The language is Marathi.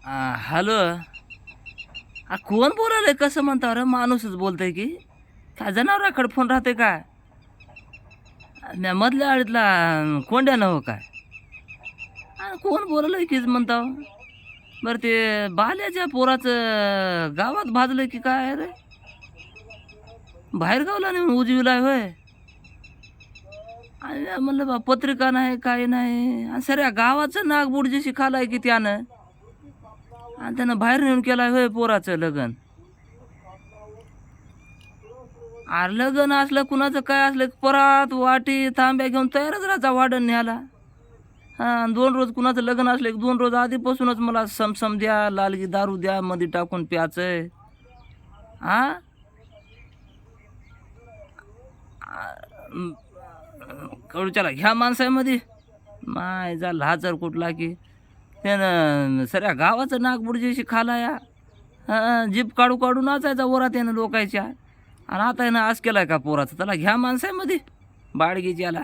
हॅलो. कोण बोलायलंय कसं म्हणता रे? माणूसच बोलतय की काय जनावराकडे फोन राहते काय? म्या मधल्या आळीतला कोंड्या नव काय? कोण बोलायलंय कीच म्हणता? बरं ते बाल्याच्या पोराचं गावात भाजलंय की काय रे? बाहेर गावला नेऊन उजवीला होय. आणि म्हणलं बा पत्रिका नाही काही नाही आणि सर गावाचं नागबुडजीशी खालाय की त्यानं. आणि त्यानं बाहेर नेऊन केलाय होय पोराचं लग्न. अरे लग्न असलं कुणाचं काय असलं की परात वाटी तांब्या घेऊन तयारच राहायचा वाढण न्यायला. हां, 2 रोज कुणाचं लग्न असलं की 2 रोज आधीपासूनच मला समसम द्या, लालगी दारू द्या, मध्ये टाकून प्यायचंय. हां? कवडीच्याला ह्या माणसामध्ये माय जा लाजर कुठला की त्यानं सऱ्या गावाचं नागबुडजीशी खालाया. जीप काढू काढू नाचायचा वरात त्यानं लोकायच्या. आणि आता यानं आज केलाय का पोराचं? त्याला घ्या माणसामध्ये बाळगीच्याला.